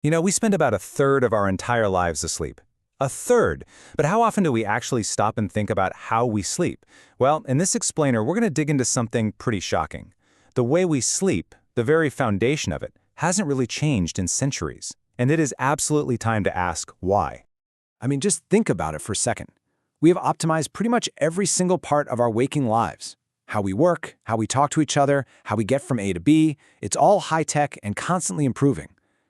We spend about a third of our entire lives asleep. A third. But how often do we actually stop and think about how we sleep? Well, in this explainer, we're going to dig into something pretty shocking. The way we sleep, the very foundation of it, hasn't really changed in centuries. And it is absolutely time to ask why. Just think about it for a second. We have optimized pretty much every single part of our waking lives. How we work, how we talk to each other, how we get from A to B, it's all high-tech and constantly improving.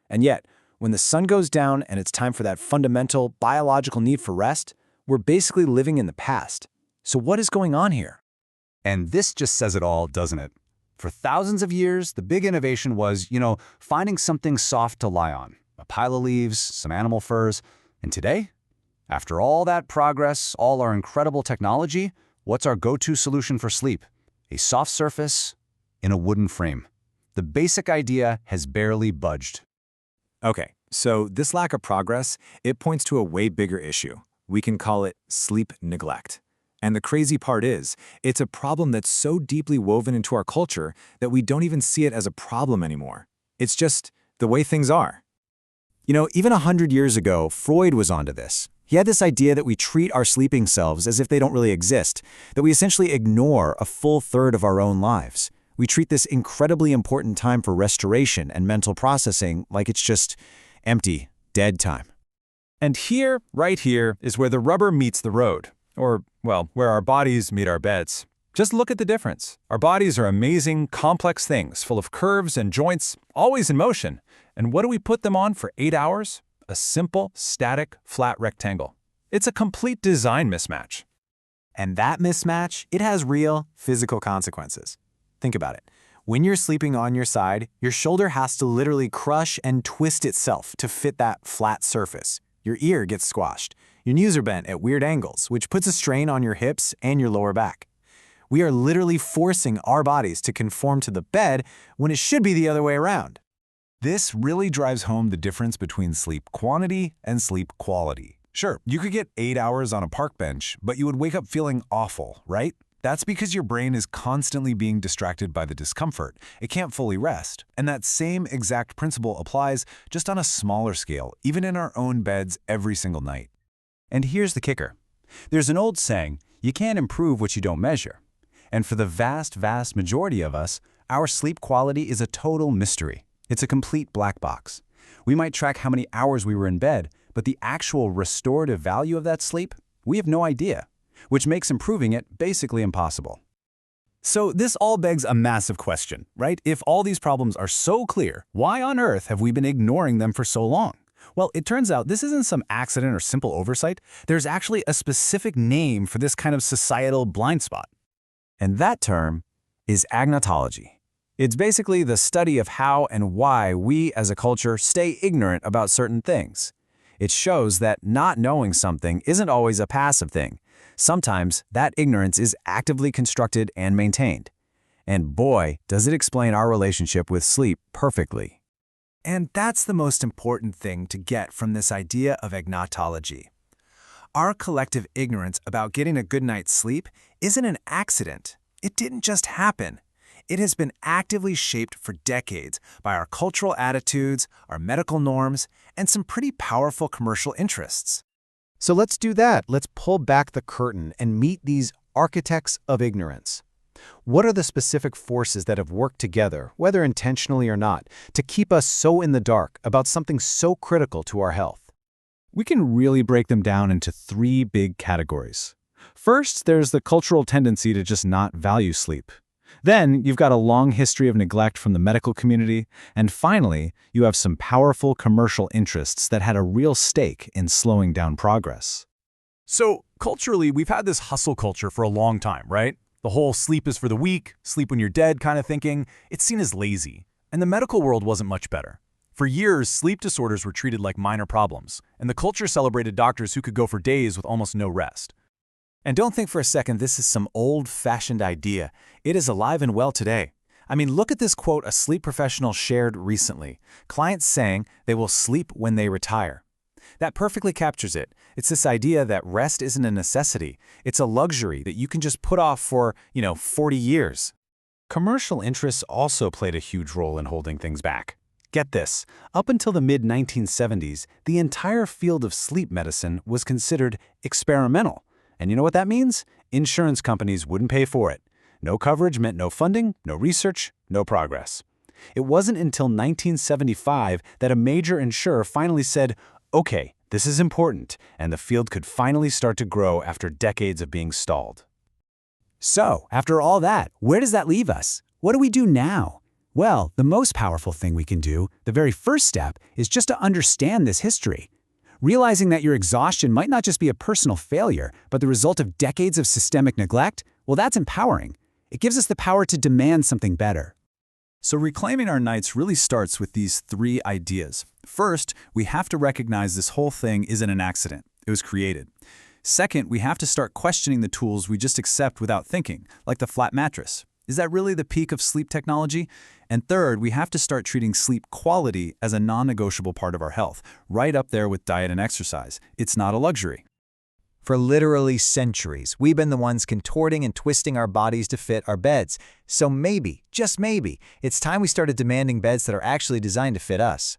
And yet, when the sun goes down and it's time for that fundamental biological need for rest, we're basically living in the past. So what is going on here? And this just says it all, doesn't it? For thousands of years, the big innovation was, finding something soft to lie on. A pile of leaves, some animal furs. And today, after all that progress, all our incredible technology, what's our go-to solution for sleep? A soft surface in a wooden frame. The basic idea has barely budged. Okay, so this lack of progress, it points to a way bigger issue. We can call it sleep neglect. And the crazy part is, it's a problem that's so deeply woven into our culture that we don't even see it as a problem anymore. It's just the way things are. Even 100 years ago, Freud was onto this. He had this idea that we treat our sleeping selves as if they don't really exist, that we essentially ignore a full third of our own lives. We treat this incredibly important time for restoration and mental processing like it's just empty, dead time. And here, right here, is where the rubber meets the road. Or, well, where our bodies meet our beds. Just look at the difference. Our bodies are amazing, complex things, full of curves and joints, always in motion. And what do we put them on for 8 hours? A simple, static, flat rectangle. It's a complete design mismatch. And that mismatch, it has real physical consequences. Think about it. When you're sleeping on your side, your shoulder has to literally crush and twist itself to fit that flat surface. Your ear gets squashed. Your knees are bent at weird angles, which puts a strain on your hips and your lower back. We are literally forcing our bodies to conform to the bed when it should be the other way around. This really drives home the difference between sleep quantity and sleep quality. Sure, you could get 8 hours on a park bench, but you would wake up feeling awful, right? That's because your brain is constantly being distracted by the discomfort. It can't fully rest. And that same exact principle applies just on a smaller scale, even in our own beds every single night. And here's the kicker. There's an old saying, you can't improve what you don't measure. And for the vast, vast majority of us, our sleep quality is a total mystery. It's a complete black box. We might track how many hours we were in bed, but the actual restorative value of that sleep, we have no idea, which makes improving it basically impossible. So this all begs a massive question, right? If all these problems are so clear, why on earth have we been ignoring them for so long? Well, it turns out this isn't some accident or simple oversight. There's actually a specific name for this kind of societal blind spot. And that term is agnotology. It's basically the study of how and why we as a culture stay ignorant about certain things. It shows that not knowing something isn't always a passive thing. Sometimes that ignorance is actively constructed and maintained. And boy, does it explain our relationship with sleep perfectly. And that's the most important thing to get from this idea of agnotology. Our collective ignorance about getting a good night's sleep isn't an accident. It didn't just happen. It has been actively shaped for decades by our cultural attitudes, our medical norms, and some pretty powerful commercial interests. So let's do that. Let's pull back the curtain and meet these architects of ignorance. What are the specific forces that have worked together, whether intentionally or not, to keep us so in the dark about something so critical to our health? We can really break them down into 3 big categories. First, there's the cultural tendency to just not value sleep. Then, you've got a long history of neglect from the medical community. And finally, you have some powerful commercial interests that had a real stake in slowing down progress. So, culturally, we've had this hustle culture for a long time, right? The whole sleep is for the weak, sleep when you're dead kind of thinking, it's seen as lazy. And the medical world wasn't much better. For years, sleep disorders were treated like minor problems, and the culture celebrated doctors who could go for days with almost no rest. And don't think for a second this is some old-fashioned idea. It is alive and well today. Look at this quote a sleep professional shared recently. Clients saying they will sleep when they retire. That perfectly captures it. It's this idea that rest isn't a necessity. It's a luxury that you can just put off for, 40 years. Commercial interests also played a huge role in holding things back. Get this, up until the mid-1970s, the entire field of sleep medicine was considered experimental. And you know what that means? Insurance companies wouldn't pay for it. No coverage meant no funding, no research, no progress. It wasn't until 1975 that a major insurer finally said, okay, this is important, and the field could finally start to grow after decades of being stalled. So, after all that, where does that leave us? What do we do now? Well, the most powerful thing we can do, the very first step, is just to understand this history. Realizing that your exhaustion might not just be a personal failure, but the result of decades of systemic neglect, well, that's empowering. It gives us the power to demand something better. So reclaiming our nights really starts with these 3 ideas. First, we have to recognize this whole thing isn't an accident. It was created. Second, we have to start questioning the tools we just accept without thinking, like the flat mattress. Is that really the peak of sleep technology? And third, we have to start treating sleep quality as a non-negotiable part of our health, right up there with diet and exercise. It's not a luxury. For literally centuries, we've been the ones contorting and twisting our bodies to fit our beds. So maybe, just maybe, it's time we started demanding beds that are actually designed to fit us.